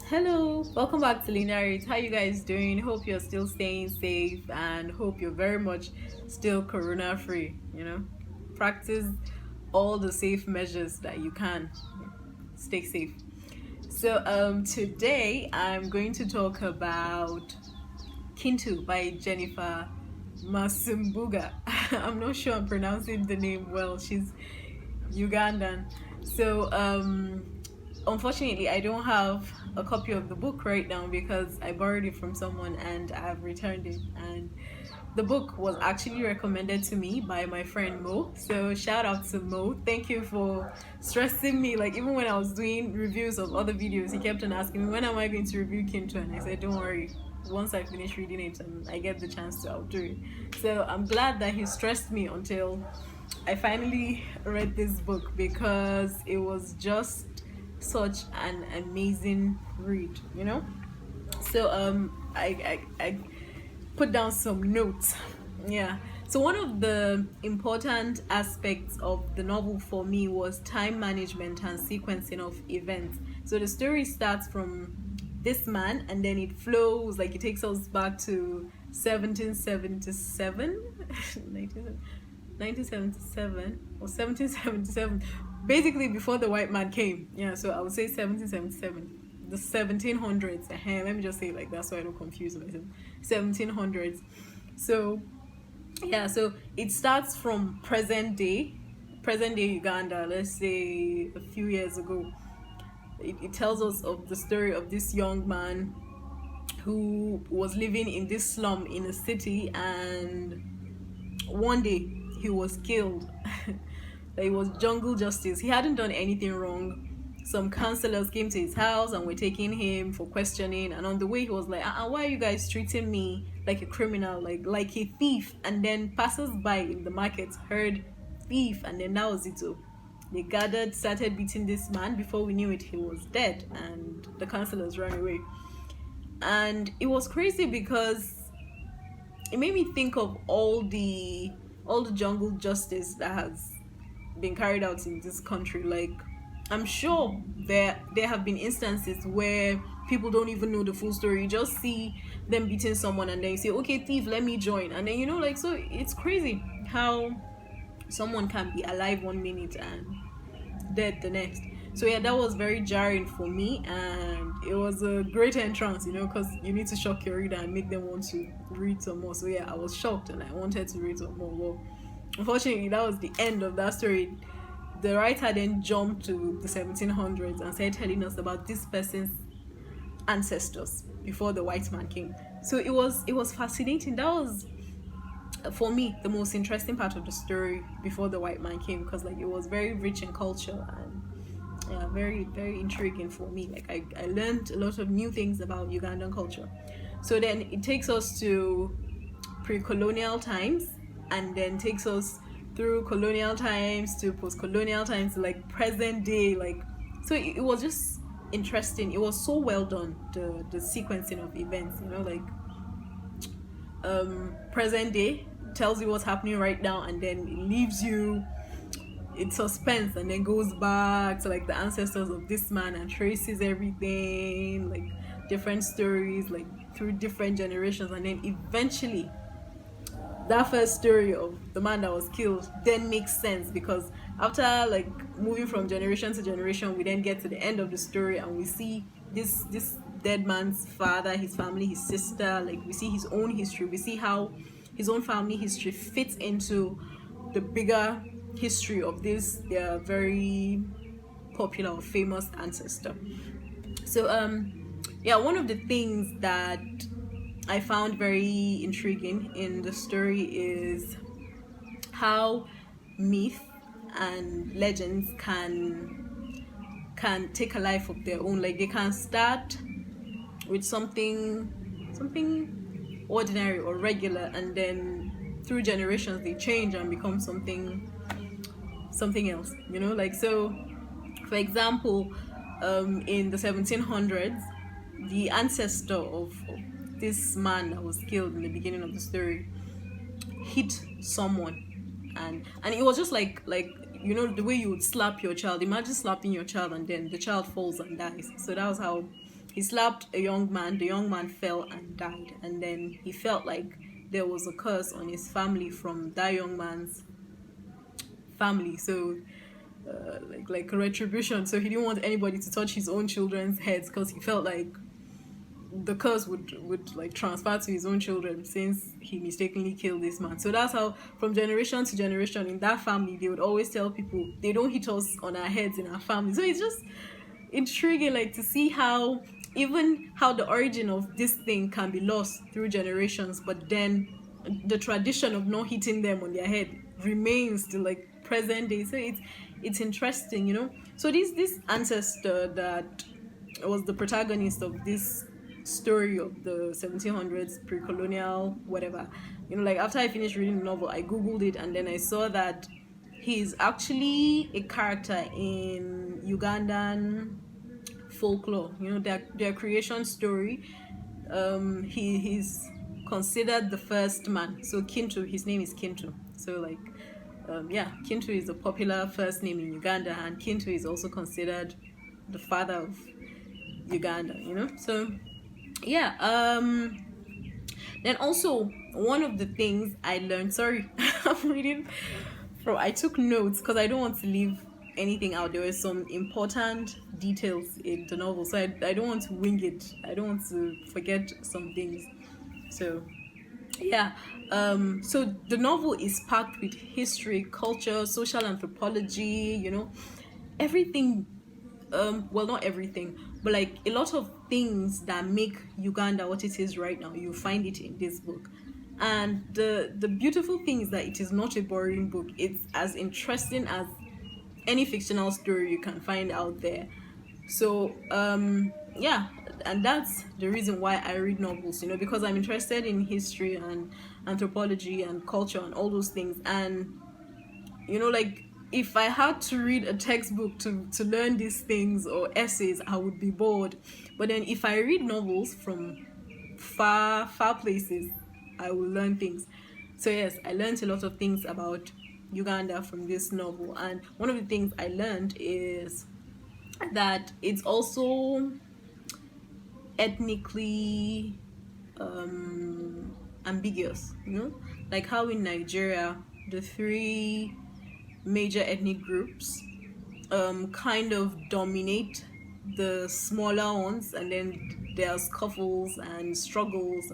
Hello, welcome back to Linear. How you guys doing? Hope you're still staying safe and hope you're very much still corona free, Practice all the safe measures that you can. Stay safe. So today I'm going to talk about Kintu by Jennifer Nnasumbuga. I'm not sure I'm pronouncing the name well. She's Ugandan. So unfortunately, I don't have a copy of the book right now because I borrowed it from someone and I've returned it. And the book was actually recommended to me by my friend Mo. So shout out to Mo. Thank you for stressing me. Like even when I was doing reviews of other videos, he kept on asking me when am I going to review Kintu, and I said, don't worry. Once I finish reading it and I get the chance to, I'll do it. So I'm glad that he stressed me until I finally read this book because it was just such an amazing read. So I put down some notes. Yeah. So one of the important aspects of the novel for me was time management and sequencing of events. So the story starts from this man and then it flows, like it takes us back to 1777 1977 or 1777, basically before the white man came. Yeah, so I would say 1777, the 1700s. Let me just say it like that so I don't confuse myself. 1700s. So yeah, so it starts from present day Uganda, let's say a few years ago. It tells us of the story of this young man who was living in this slum in a city, and one day he was killed. It was jungle justice. He hadn't done anything wrong. Some counselors came to his house and were taking him for questioning, and on the way he was like, why are you guys treating me like a criminal, like a thief? And then passers-by in the market heard thief, and then that was it. So they gathered, started beating this man. Before we knew it, he was dead, and the counselors ran away. And it was crazy because it made me think of all the jungle justice that has been carried out in this country. Like, I'm sure there have been instances where people don't even know the full story. You just see them beating someone and then you say, okay, thief, let me join. And then so it's crazy how someone can be alive one minute and dead the next. So yeah, that was very jarring for me, and it was a great entrance, because you need to shock your reader and make them want to read some more. So yeah, I was shocked and I wanted to read some more. Well, unfortunately, that was the end of that story. The writer then jumped to the 1700s and started telling us about this person's ancestors before the white man came. So it was fascinating. That was, for me, the most interesting part of the story before the white man came, because it was very rich in culture and yeah, very very intriguing for me. I learned a lot of new things about Ugandan culture. So then it takes us to pre-colonial times, and then takes us through colonial times to post-colonial times to present day. So it was just interesting. It was so well done, the sequencing of events. Present day tells you what's happening right now, and then it leaves you in suspense, and then goes back to the ancestors of this man and traces everything, different stories, through different generations, and then eventually that first story of the man that was killed then makes sense, because after moving from generation to generation, we then get to the end of the story and we see this dead man's father, his family, his sister. We see his own history, we see how his own family history fits into the bigger history of this their very popular or famous ancestor. So one of the things that I found very intriguing in the story is how myth and legends can take a life of their own. They can start with something ordinary or regular, and then through generations they change and become something else. So for example, in the 1700s, the ancestor of this man that was killed in the beginning of the story hit someone, and it was just the way you would slap your child. Imagine slapping your child and then the child falls and dies. So that was how he slapped a young man. The young man fell and died, and then he felt like there was a curse on his family from that young man's family. So like a retribution. So he didn't want anybody to touch his own children's heads because he felt like the curse would like transfer to his own children since he mistakenly killed this man. So that's how, from generation to generation in that family, they would always tell people they don't hit us on our heads in our family. So it's just intriguing, like, to see how even how the origin of this thing can be lost through generations, but then the tradition of not hitting them on their head remains to like present day. So it's interesting, you know. So this ancestor that was the protagonist of this story of the 1700s, pre-colonial, whatever, you know, like after I finished reading the novel, I googled it, and then I saw that he's actually a character in Ugandan folklore, you know, their creation story. He's considered the first man. So Kintu, his name is Kintu. So like yeah, Kintu is a popular first name in Uganda, and Kintu is also considered the father of Uganda, you know. So yeah, then also one of the things I learned, sorry, I'm reading from, I took notes because I don't want to leave anything out. There were some important details in the novel, so I don't want to wing it. I don't want to forget some things. So yeah, so the novel is packed with history, culture, social anthropology, you know, everything. Well, not everything, but like a lot of things that make Uganda what it is right now, you find it in this book. And the beautiful thing is that it is not a boring book. It's as interesting as any fictional story you can find out there. So yeah, and that's the reason why I read novels, you know, because I'm interested in history and anthropology and culture and all those things. And you know, like, if I had to read a textbook to learn these things, or essays, I would be bored. But then if I read novels from far places, I will learn things. So yes, I learned a lot of things about Uganda from this novel. And one of the things I learned is that it's also ethnically ambiguous, you know, like how in Nigeria the three major ethnic groups kind of dominate the smaller ones, and then there are scuffles and struggles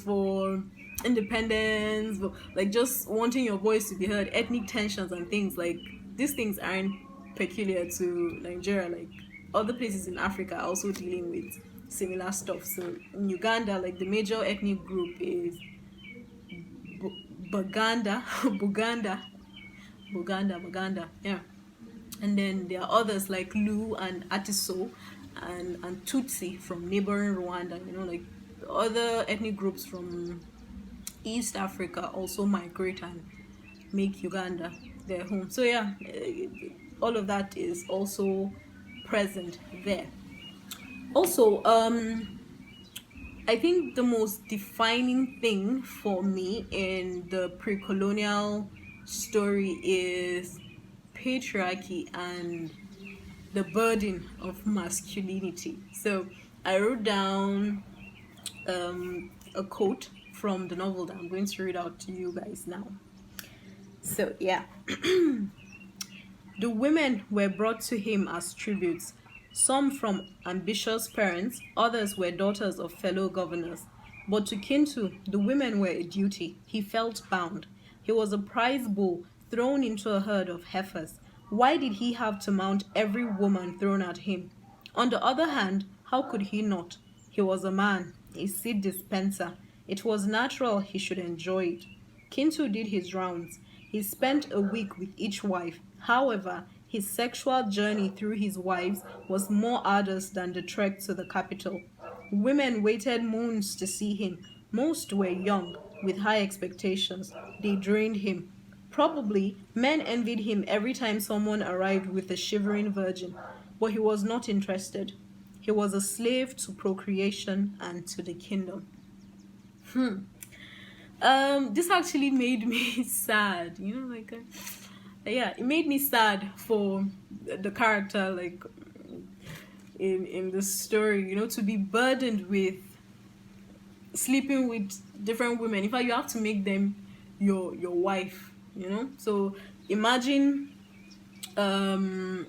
for independence, for, like, just wanting your voice to be heard, ethnic tensions and things like these things aren't peculiar to Nigeria. Like, other places in Africa are also dealing with similar stuff. So in Uganda, like, the major ethnic group is Baganda, Buganda, yeah. And then there are others like Lu and Atiso and Tutsi from neighboring Rwanda. You know, like, other ethnic groups from East Africa also migrate and make Uganda their home. So yeah, all of that is also present there. Also, I think the most defining thing for me in the pre-colonial story is patriarchy and the burden of masculinity. So I wrote down a quote from the novel that I'm going to read out to you guys now. So yeah, the women were brought to him as tributes, some from ambitious parents, others were daughters of fellow governors. But to Kintu, the women were a duty. He felt bound. He was a prize bull thrown into a herd of heifers. Why did he have to mount every woman thrown at him? On the other hand, how could he not? He was a man, a seed dispenser. It was natural he should enjoy it. Kintu did his rounds. He spent a week with each wife. However, his sexual journey through his wives was more arduous than the trek to the capital. Women waited moons to see him. Most were young, with high expectations. They drained him. Probably, men envied him every time someone arrived with a shivering virgin, but he was not interested. He was a slave to procreation and to the kingdom. This actually made me sad, you know, like, yeah, it made me sad for the character, like, in the story, to be burdened with sleeping with different women. In fact, you have to make them your wife. So imagine, um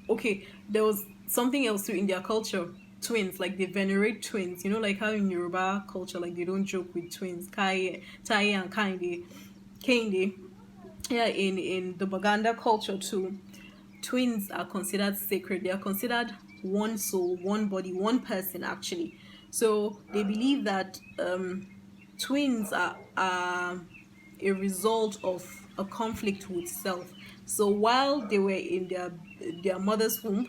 okay, there was something else too in their culture. Twins, like they venerate twins. Like how in Yoruba culture, like they don't joke with twins. Kai, Tai, and Kende. Yeah, in the Baganda culture too, twins are considered sacred. They are considered one soul, one body, one person actually. So they believe that twins are a result of a conflict with self. So while they were in their mother's womb,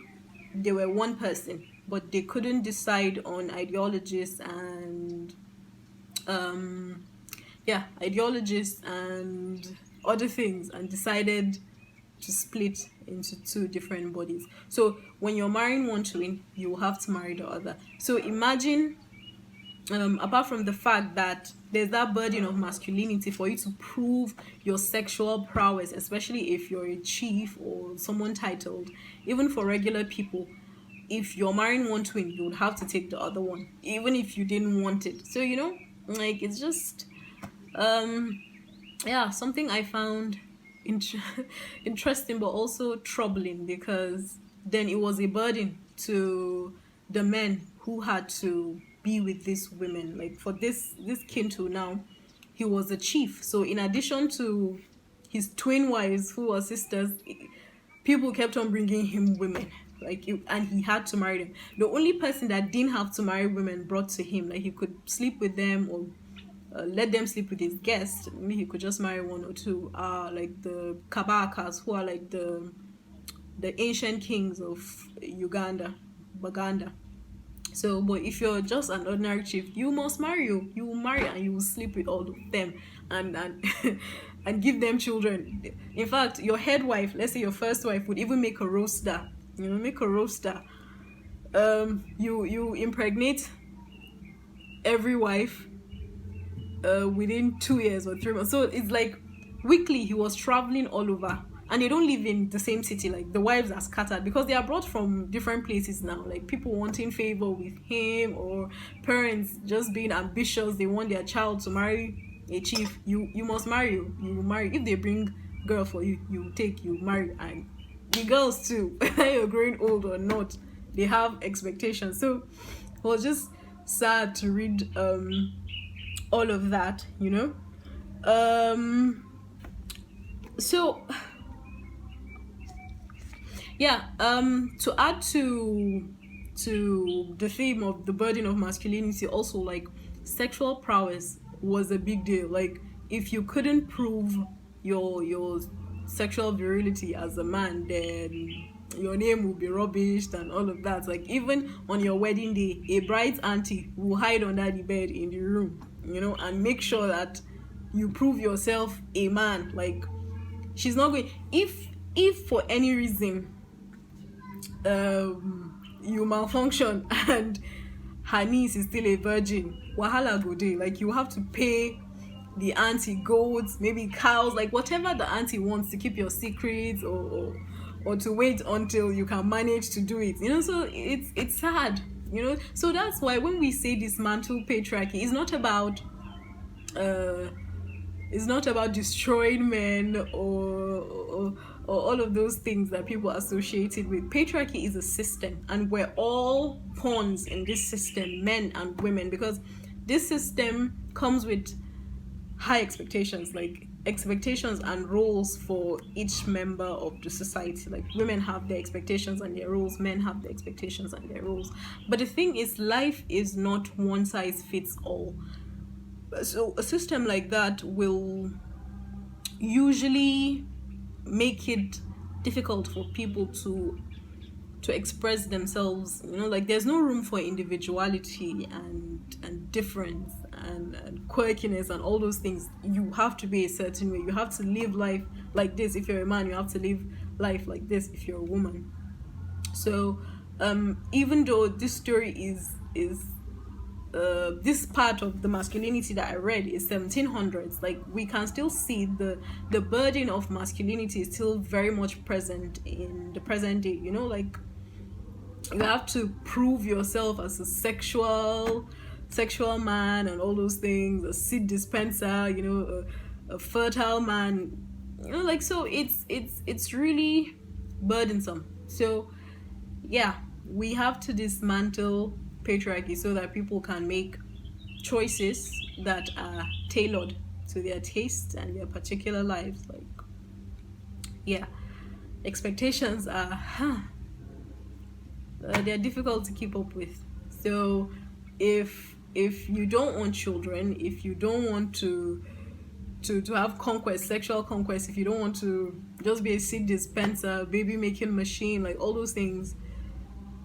they were one person, but they couldn't decide on ideologies and ideologies and other things, and decided to split into two different bodies. So when you're marrying one twin, you will have to marry the other. So imagine, apart from the fact that there's that burden of masculinity for you to prove your sexual prowess, especially if you're a chief or someone titled, even for regular people, if you're marrying one twin, you would have to take the other one, even if you didn't want it. So, like, it's just, something I found interesting, but also troubling, because then it was a burden to the men who had to be with these women. Like for this Kintu now, he was a chief. So in addition to his twin wives who were sisters, people kept on bringing him women. And he had to marry them. The only person that didn't have to marry women brought to him, like he could sleep with them or let them sleep with his guests. Maybe he could just marry one or two. Like the Kabakas, who are like the ancient kings of Uganda, Baganda. So, but if you're just an ordinary chief, you must marry you. You will marry and you will sleep with all of them, and and give them children. In fact, your head wife, let's say your first wife, would even make a roaster. Make a roaster. You impregnate every wife within 2 years or 3 months. So it's like weekly he was traveling all over, and they don't live in the same city. Like the wives are scattered because they are brought from different places now. Like people wanting favor with him, or parents just being ambitious. They want their child to marry a chief. You must marry. You will marry. If they bring girl for you, you take, you marry. And the girls too, whether you're growing old or not, they have expectations. So it was just sad to read all of that, so yeah, to add to the theme of the burden of masculinity, also, like, sexual prowess was a big deal. Like if you couldn't prove your sexual virility as a man, then your name will be rubbished and all of that. Like even on your wedding day, a bride's auntie will hide under the bed in the room, and make sure that you prove yourself a man. Like she's not going, if for any reason you malfunction and her niece is still a virgin, wahala go dey. Like you have to pay the auntie goats, maybe cows, like whatever the auntie wants to keep your secrets, or to wait until you can manage to do it. So it's sad. So that's why when we say dismantle patriarchy, it's not about destroying men or all of those things that people associated with. Patriarchy is a system, and we're all pawns in this system, men and women, because this system comes with high expectations, like expectations and roles for each member of the society. Like women have their expectations and their roles, men have their expectations and their roles. But the thing is, life is not one size fits all. So a system like that will usually make it difficult for people to express themselves. Like there's no room for individuality and difference and quirkiness and all those things. You have to be a certain way. You have to live life like this. If you're a man, you have to live life like this if you're a woman. So even though this story is this part of the masculinity that I read is 1700s, like we can still see the burden of masculinity is still very much present in the present day. Like You have to prove yourself as a sexual man and all those things, a seed dispenser, you know, a fertile man, you know, like, so it's really burdensome. So yeah, we have to dismantle patriarchy so that people can make choices that are tailored to their tastes and their particular lives. Like, yeah, expectations are they're difficult to keep up with. So if you don't want children, if you don't want to have conquest, sexual conquest, if you don't want to just be a seed dispenser, baby making machine, like all those things,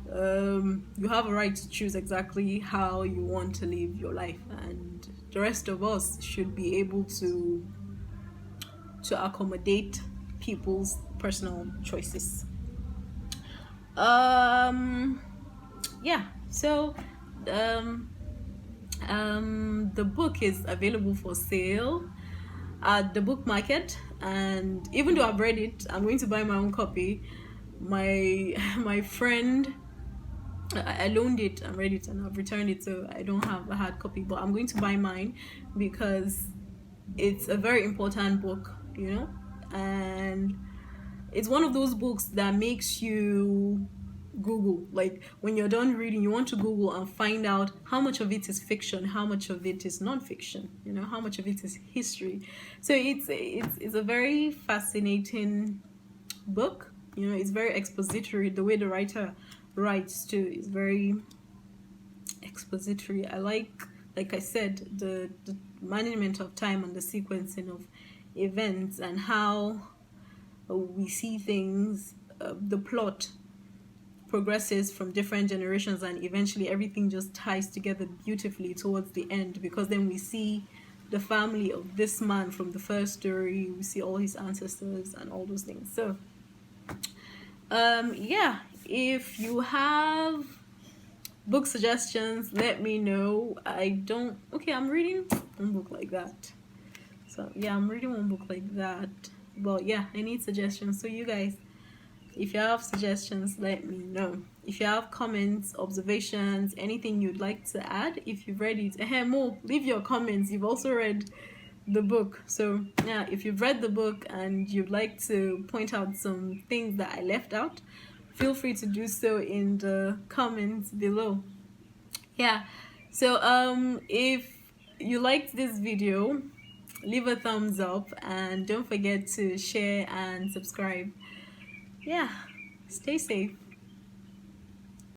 you have a right to choose exactly how you want to live your life, and the rest of us should be able to accommodate people's personal choices. Yeah, so the book is available for sale at the book market, and even though I've read it, I'm going to buy my own copy. My friend, I loaned it and read it, and I've returned it, so I don't have a hard copy, but I'm going to buy mine because it's a very important book, you know, and it's one of those books that makes you Google. Like, when you're done reading, you want to Google and find out how much of it is fiction, how much of it is non-fiction, you know, how much of it is history. So it's a very fascinating book, you know. It's very expository. The way the writer writes too is very expository. I like I said, the management of time and the sequencing of events and how we see things, the plot progresses from different generations, and eventually everything just ties together beautifully towards the end, because then we see the family of this man from the first story, we see all his ancestors and all those things. So yeah, if you have book suggestions, let me know. I'm reading one book like that. So yeah, I'm reading one book like that. But yeah, I need suggestions. So you guys, if you have suggestions, let me know. If you have comments, observations, anything you'd like to add, if you've read it, Mo, leave your comments. You've also read the book. So yeah, if you've read the book and you'd like to point out some things that I left out, feel free to do so in the comments below. Yeah, so if you liked this video, leave a thumbs up and don't forget to share and subscribe. Yeah, stay safe.